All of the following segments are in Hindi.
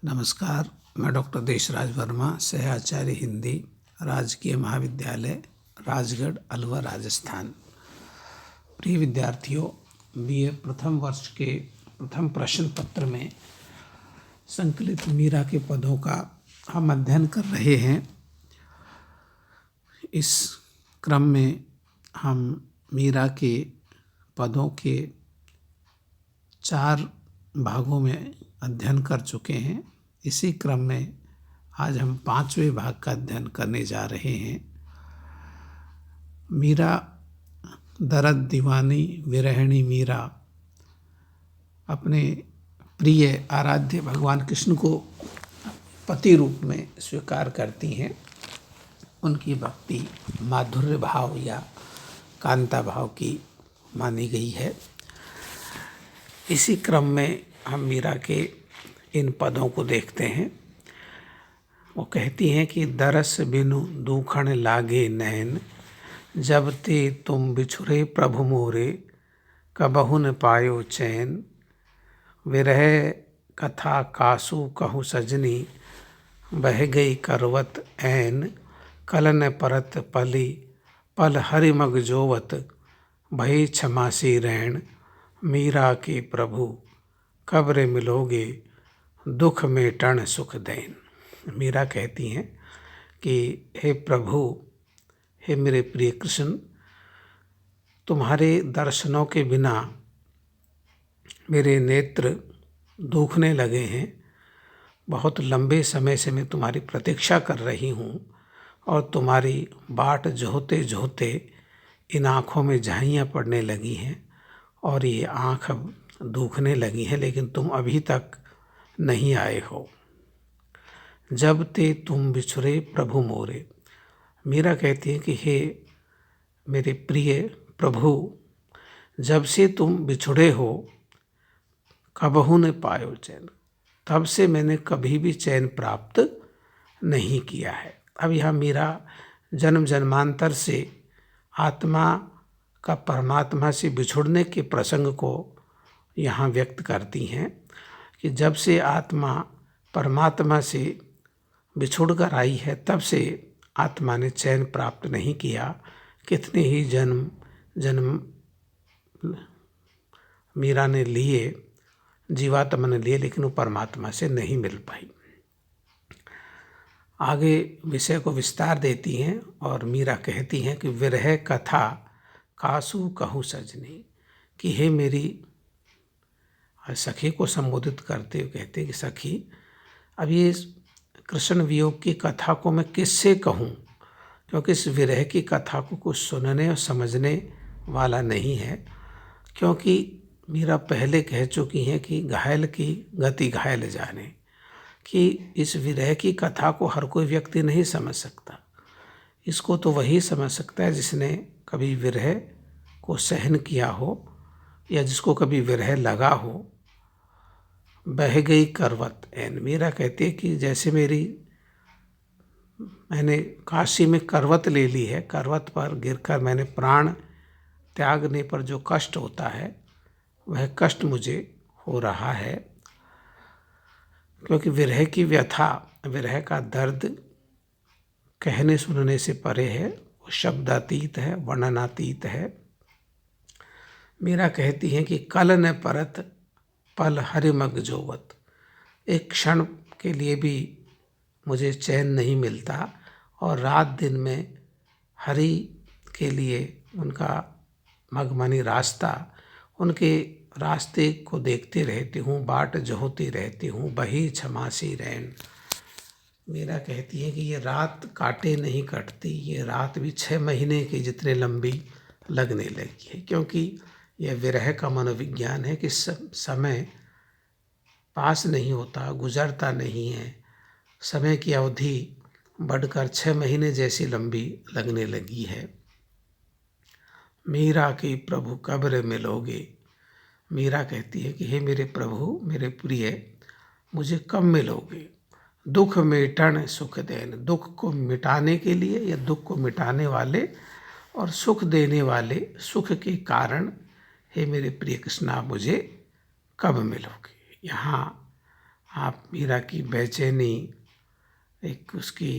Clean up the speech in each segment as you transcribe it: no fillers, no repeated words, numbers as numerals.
नमस्कार, मैं डॉक्टर देशराज वर्मा, सहआचार्य हिंदी, राजकीय महाविद्यालय राजगढ़, अलवर, राजस्थान। प्रिय विद्यार्थियों, बीए प्रथम वर्ष के प्रथम प्रश्न पत्र में संकलित मीरा के पदों का हम अध्ययन कर रहे हैं। इस क्रम में हम मीरा के पदों के 4 भागों में अध्ययन कर चुके हैं। इसी क्रम में आज हम 5वें भाग का अध्ययन करने जा रहे हैं। मीरा दरद दीवानी विरहिणी मीरा अपने प्रिय आराध्य भगवान कृष्ण को पति रूप में स्वीकार करती हैं। उनकी भक्ति माधुर्य भाव या कांता भाव की मानी गई है। इसी क्रम में हम मीरा के इन पदों को देखते हैं। वो कहती हैं कि दरस बिनु दूखण लागे नैन, जब ते तुम बिछुरे प्रभु मोरे, कबहु न पायो चैन। विरह कथा कासु कहु सजनी, बह गई करवत ऐन। कलन परत पली पल हरि मग जोवत, भई क्षमासी रैन। मीरा के प्रभु कब रे मिलोगे, दुख में टण सुख देन। मीरा कहती हैं कि हे प्रभु, हे मेरे प्रिय कृष्ण, तुम्हारे दर्शनों के बिना मेरे नेत्र दुखने लगे हैं। बहुत लंबे समय से मैं तुम्हारी प्रतीक्षा कर रही हूँ और तुम्हारी बाट जोहते जोहते इन आँखों में झाइयाँ पड़ने लगी हैं और ये आँख अब दुखने लगी हैं, लेकिन तुम अभी तक नहीं आए हो। जब ते तुम बिछुरे प्रभु मोरे। मीरा कहती है कि हे मेरे प्रिय प्रभु, जब से तुम बिछुड़े हो, कबहु न पायो चैन, तब से मैंने कभी भी चैन प्राप्त नहीं किया है। अब यहाँ मीरा जन्म जन्मांतर से आत्मा का परमात्मा से बिछुड़ने के प्रसंग को यहाँ व्यक्त करती हैं कि जब से आत्मा परमात्मा से बिछुड़ कर आई है, तब से आत्मा ने चैन प्राप्त नहीं किया। कितने ही जन्म मीरा ने लिए, जीवात्मा ने लिए, लेकिन वो परमात्मा से नहीं मिल पाई। आगे विषय को विस्तार देती हैं और मीरा कहती हैं कि विरह कथा कासु कहु सजनी, कि हे मेरी सखी को संबोधित करते हुए कहते हैं कि सखी, अब ये कृष्ण वियोग की कथा को मैं किससे कहूँ, क्योंकि इस विरह की कथा को कुछ सुनने और समझने वाला नहीं है। क्योंकि मीरा पहले कह चुकी हैं कि घायल की गति घायल जाने, कि इस विरह की कथा को हर कोई व्यक्ति नहीं समझ सकता। इसको तो वही समझ सकता है जिसने कभी विरह को सहन किया हो या जिसको कभी विरह लगा हो। बह गई करवत ऐन। मीरा कहती है कि जैसे मैंने काशी में करवत ले ली है, करवत पर गिरकर मैंने प्राण त्यागने पर जो कष्ट होता है, वह कष्ट मुझे हो रहा है। क्योंकि विरह की व्यथा, विरह का दर्द कहने सुनने से परे है, वो शब्दातीत है, वर्णनातीत है। मीरा कहती हैं कि कल न परत पल हरि मग जोवत। एक क्षण के लिए भी मुझे चैन नहीं मिलता और रात दिन में हरि के लिए उनका मगमनी रास्ता, उनके रास्ते को देखते रहती हूँ, बाट जोहती रहती हूँ, बही क्षमासी रैन। मीरा कहती है कि ये रात काटे नहीं कटती, ये रात भी 6 महीने की जितने लंबी लगने लगी है। क्योंकि यह विरह का मनोविज्ञान है कि समय पास नहीं होता, गुजरता नहीं है। समय की अवधि बढ़कर 6 महीने जैसी लंबी लगने लगी है। मीरा की प्रभु कब रे मिलोगे। मीरा कहती है कि हे मेरे प्रभु, मेरे प्रिय, मुझे कब मिलोगे। दुख मिटन सुख देन। दुख को मिटाने के लिए या दुख को मिटाने वाले और सुख देने वाले, सुख के कारण, हे मेरे प्रिय कृष्ण, आप मुझे कब मिलोगे। यहाँ आप मीरा की बेचैनी, एक उसकी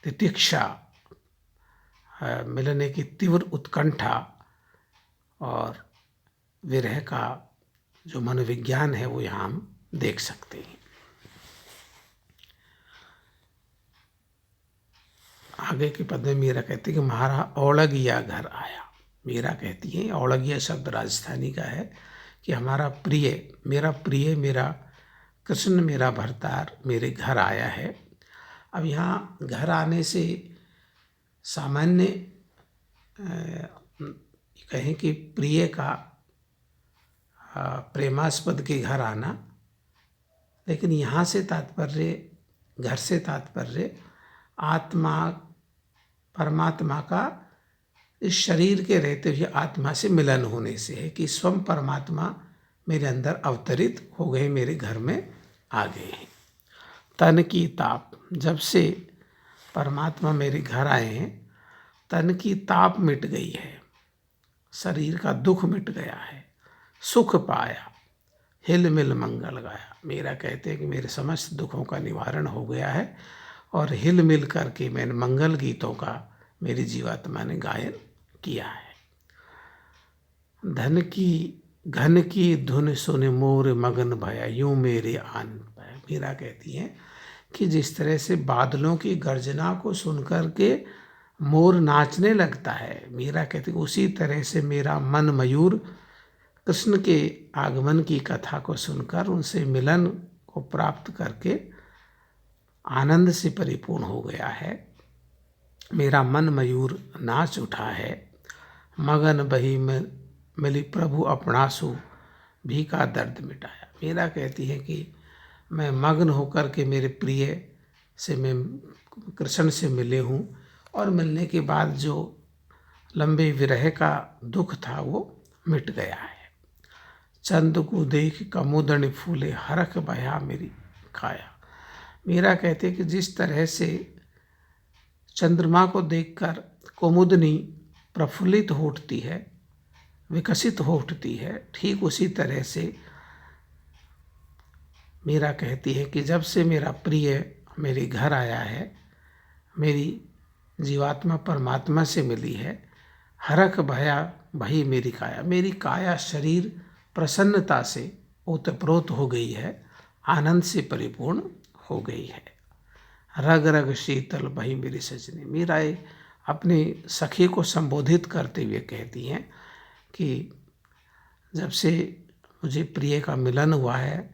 तितिक्षा, मिलने की तीव्र उत्कंठा और विरह का जो मनोविज्ञान है वो यहाँ हम देख सकते हैं। आगे के पद में मीरा कहती है कि म्हारा औलगिया घर आया। मीरा कहती है, औलगिया शब्द राजस्थानी का है, कि हमारा प्रिय, मेरा कृष्ण, मेरा भरतार मेरे घर आया है। अब यहाँ घर आने से सामान्य कहें कि प्रिय का प्रेमास्पद के घर आना, लेकिन यहाँ से तात्पर्य, घर से तात्पर्य आत्मा, परमात्मा का इस शरीर के रहते हुए आत्मा से मिलन होने से है, कि स्वयं परमात्मा मेरे अंदर अवतरित हो गए, मेरे घर में आ गए हैं। तन की ताप, जब से परमात्मा मेरे घर आए हैं, तन की ताप मिट गई है, शरीर का दुख मिट गया है, सुख पाया, हिल मिल मंगल गाया। मीरा कहते हैं कि मेरे समस्त दुखों का निवारण हो गया है और हिल मिल करके मैंने मंगल गीतों का मेरी जीवात्मा ने गायन किया है। घन की धुन सुन मोर मगन भया, यूं मेरे आन पाया। मीरा कहती हैं कि जिस तरह से बादलों की गर्जना को सुनकर के मोर नाचने लगता है, मीरा कहती है उसी तरह से मेरा मन मयूर कृष्ण के आगमन की कथा को सुनकर, उनसे मिलन को प्राप्त करके आनंद से परिपूर्ण हो गया है। मेरा मन मयूर नाच उठा है। मगन बही में मिली प्रभु अपनासु, भी का दर्द मिटाया। मीरा कहती है कि मैं मग्न होकर के मेरे प्रिय से, मैं कृष्ण से मिले हूँ, और मिलने के बाद जो लंबे विरह का दुख था वो मिट गया है। चंद को देख कमुदन फूले, हरख बया मेरी काया। मीरा कहते कि जिस तरह से चंद्रमा को देखकर कुमुदनी प्रफुल्लित हो उठती है, विकसित हो उठती है, ठीक उसी तरह से मीरा कहती है कि जब से मेरा प्रिय मेरे घर आया है, मेरी जीवात्मा परमात्मा से मिली है, हरख भया भई मेरी काया, मेरी काया शरीर प्रसन्नता से ओतप्रोत हो गई है, आनंद से परिपूर्ण हो गई है। रग रग शीतल भई मेरी सजनी। मीरा अपने सखी को संबोधित करते हुए कहती हैं कि जब से मुझे प्रिय का मिलन हुआ है,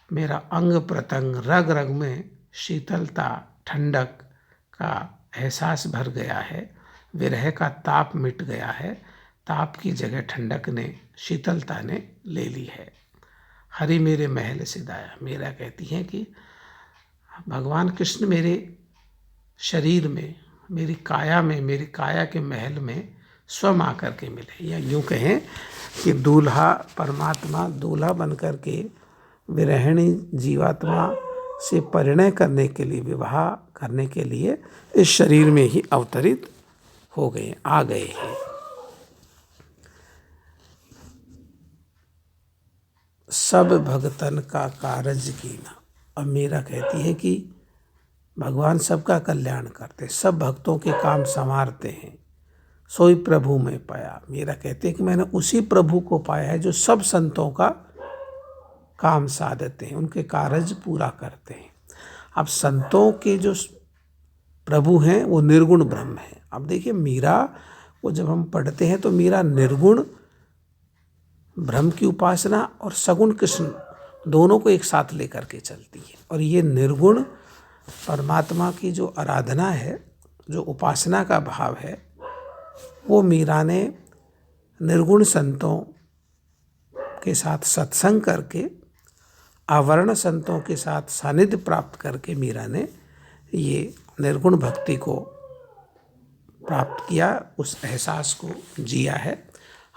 मेरा अंग प्रत्यंग रग रग में शीतलता, ठंडक का एहसास भर गया है, विरह का ताप मिट गया है, ताप की जगह ठंडक ने, शीतलता ने ले ली है। हरि मेरे महल सिधाया। मीरा कहती हैं कि भगवान कृष्ण मेरे शरीर में, मेरी काया में, मेरी काया के महल में स्वयं आकर के मिले, या यूँ कहें कि दूल्हा, परमात्मा दूल्हा बनकर के विरहिणी जीवात्मा से परिणय करने के लिए, विवाह करने के लिए इस शरीर में ही अवतरित हो गए, आ गए हैं। सब भगतन का कारज कीना। अब मीरा कहती है कि भगवान सबका कल्याण करते, सब भक्तों के काम संवारते हैं, सोई प्रभु में पाया। मीरा कहते हैं कि मैंने उसी प्रभु को पाया है जो सब संतों का काम साधते हैं, उनके कार्य पूरा करते हैं। अब संतों के जो प्रभु हैं वो निर्गुण ब्रह्म हैं। अब देखिए मीरा को जब हम पढ़ते हैं तो मीरा निर्गुण ब्रह्म की उपासना और सगुण कृष्ण दोनों को एक साथ लेकर के चलती है। और ये निर्गुण परमात्मा की जो आराधना है, जो उपासना का भाव है, वो मीरा ने निर्गुण संतों के साथ सत्संग करके, आवरण संतों के साथ सानिध्य प्राप्त करके मीरा ने ये निर्गुण भक्ति को प्राप्त किया, उस एहसास को जिया है।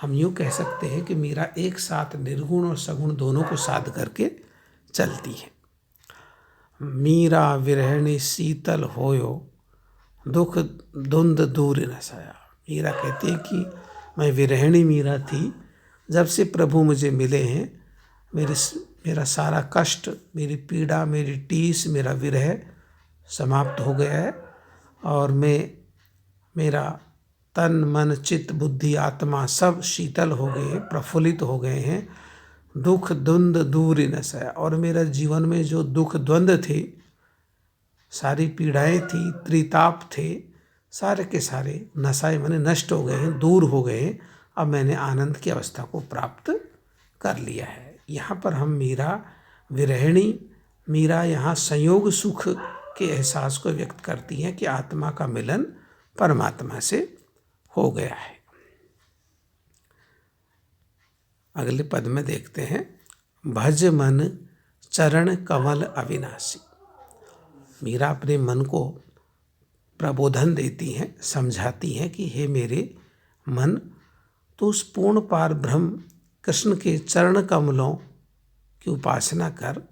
हम यूँ कह सकते हैं कि मीरा एक साथ निर्गुण और सगुण दोनों को साध करके चलती है। मीरा विरहिणी शीतल होयो, दुख धुंध दूर न साया। मीरा कहती है कि मैं विरहिणी मीरा थी, जब से प्रभु मुझे मिले हैं, मेरे मेरा सारा कष्ट, मेरी पीड़ा, मेरी टीस, मेरा विरह समाप्त हो गया है और मेरा तन मन चित्त बुद्धि आत्मा सब शीतल हो गए, प्रफुल्लित हो गए हैं। दुख द्वंद दूर नशा, और मेरा जीवन में जो दुख द्वंद थे, सारी पीड़ाएं थी, त्रिताप थे, सारे के सारे नशाए मैंने नष्ट हो गए हैं, दूर हो गए हैं। अब मैंने आनंद की अवस्था को प्राप्त कर लिया है। यहाँ पर हम मीरा विरहिणी, मीरा यहाँ संयोग सुख के एहसास को व्यक्त करती हैं कि आत्मा का मिलन परमात्मा से हो गया है। अगले पद में देखते हैं, भज मन चरण कमल अविनाशी। मीरा अपने मन को प्रबोधन देती हैं, समझाती हैं कि हे मेरे मन, तो उस पूर्ण पार ब्रह्म कृष्ण के चरण कमलों की उपासना कर।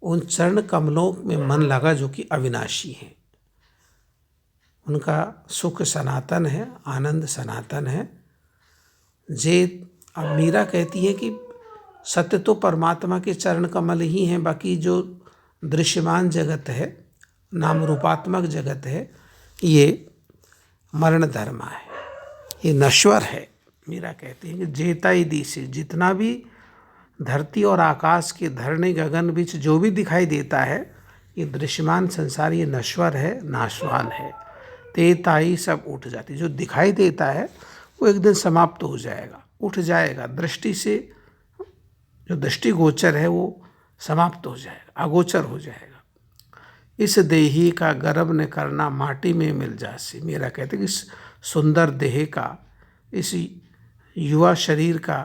उन चरण कमलों में मन लगा जो कि अविनाशी हैं। उनका सुख सनातन है, आनंद सनातन है। अब मीरा कहती है कि सत्य तो परमात्मा के चरण कमल ही हैं, बाकी जो दृश्यमान जगत है, नाम रूपात्मक जगत है, ये मरण धर्मा है, ये नश्वर है। मीरा कहती है कि जेताई दी से, जितना भी धरती और आकाश के धरने गगन बीच जो भी दिखाई देता है, ये दृश्यमान संसार ये नश्वर है, नाशवान है। तेताई सब उठ जाती, जो दिखाई देता है वो एक दिन समाप्त हो जाएगा, उठ जाएगा। दृष्टि से जो दृष्टिगोचर है वो समाप्त हो जाएगा, अगोचर हो जाएगा। इस देही का गर्भ ने करना माटी में मिल जासी। मेरा कहते कि इस सुंदर देह का, इस युवा शरीर का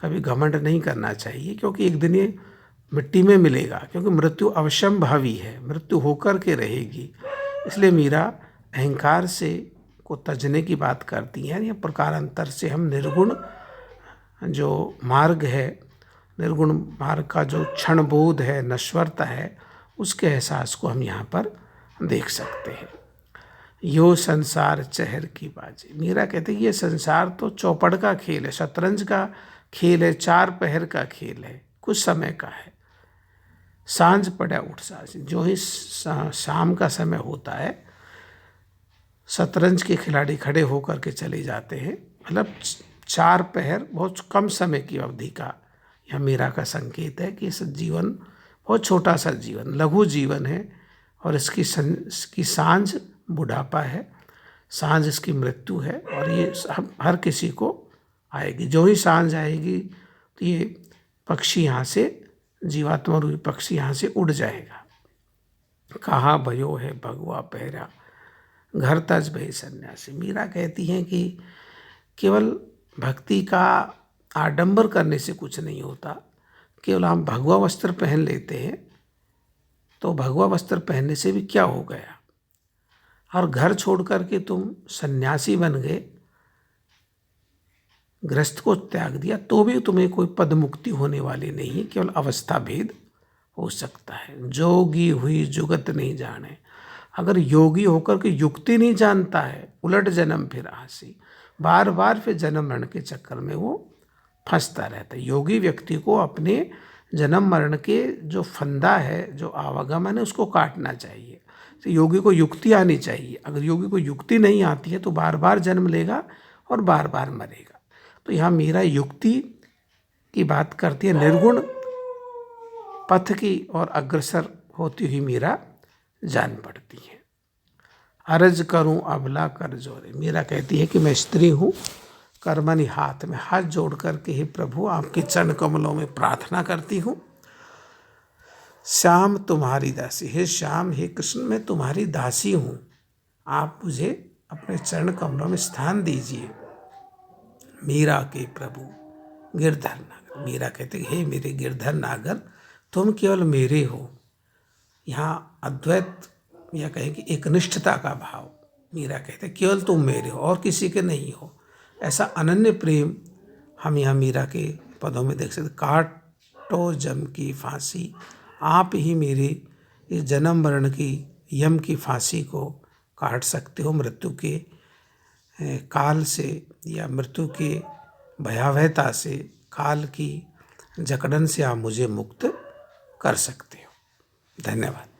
कभी घमंड नहीं करना चाहिए, क्योंकि एक दिन ये मिट्टी में मिलेगा, क्योंकि मृत्यु अवश्यंभावी है, मृत्यु होकर के रहेगी। इसलिए मीरा अहंकार से को तजने की बात करती हैं। यह प्रकारांतर से हम निर्गुण जो मार्ग है, निर्गुण मार्ग का जो क्षणबोध है, नश्वरता है, उसके एहसास को हम यहाँ पर देख सकते हैं। यो संसार चहर की बाजी। मीरा कहते हैं ये संसार तो चौपड़ का खेल है, शतरंज का खेल है, चार पहर का खेल है, कुछ समय का है। सांझ पड़ा उठ साज, जो ही शाम का समय होता है, शतरंज के खिलाड़ी खड़े होकर के चले जाते हैं। मतलब चार पहर बहुत कम समय की अवधि का यह मीरा का संकेत है कि इस जीवन बहुत छोटा सा जीवन, लघु जीवन है, और इसकी सांझ बुढ़ापा है, सांझ इसकी मृत्यु है, और ये हर किसी को आएगी। जो ही सांझ आएगी तो ये पक्षी यहाँ से, जीवात्मा रूपी पक्षी यहाँ से उड़ जाएगा। कहाँ भयो है भगवा पहरा, घर तज भय सन्यासी। मीरा कहती हैं कि केवल भक्ति का आडंबर करने से कुछ नहीं होता। केवल हम भगवा वस्त्र पहन लेते हैं तो भगवा वस्त्र पहनने से भी क्या हो गया, और घर छोड़ करके तुम सन्यासी बन गए, गृहस्थ को त्याग दिया, तो भी तुम्हें कोई पद मुक्ति होने वाली नहीं है। केवल अवस्था भेद हो सकता है। जोगी हुई जुगत नहीं जाने। अगर योगी होकर के युक्ति नहीं जानता है, उलट जन्म फिर आसी, बार बार फिर जन्म मरण के चक्कर में वो फंसता रहता है। योगी व्यक्ति को अपने जन्म मरण के जो फंदा है, जो आवागमन है, उसको काटना चाहिए। तो योगी को युक्ति आनी चाहिए। अगर योगी को युक्ति नहीं आती है तो बार बार जन्म लेगा और बार बार मरेगा। तो यहाँ मीरा युक्ति की बात करती है, निर्गुण पथ की और अग्रसर होती हुई मीरा जान पड़ती है। अर्ज करूं अबला कर जोरे। मीरा कहती है कि मैं स्त्री हूँ, कर्मणि हाथ में हाथ जोड़ करके ही प्रभु आपके चरण कमलों में प्रार्थना करती हूँ। श्याम तुम्हारी दासी, हे श्याम, हे कृष्ण, मैं तुम्हारी दासी हूँ, आप मुझे अपने चरण कमलों में स्थान दीजिए। मीरा के प्रभु गिरधर नागर। मीरा कहते हे मेरे गिरधर नागर, तुम केवल मेरे हो। यहाँ अद्वैत या कहें कि एकनिष्ठता का भाव। मीरा कहते केवल तुम मेरे हो और किसी के नहीं हो। ऐसा अनन्य प्रेम हम यहाँ मीरा के पदों में देख सकते। काटो जम की फांसी, आप ही मेरे इस जन्म मरण की यम की फांसी को काट सकते हो। मृत्यु के काल से या मृत्यु के भयावहता से, काल की जकड़न से आप मुझे मुक्त कर सकते हो। धन्यवाद।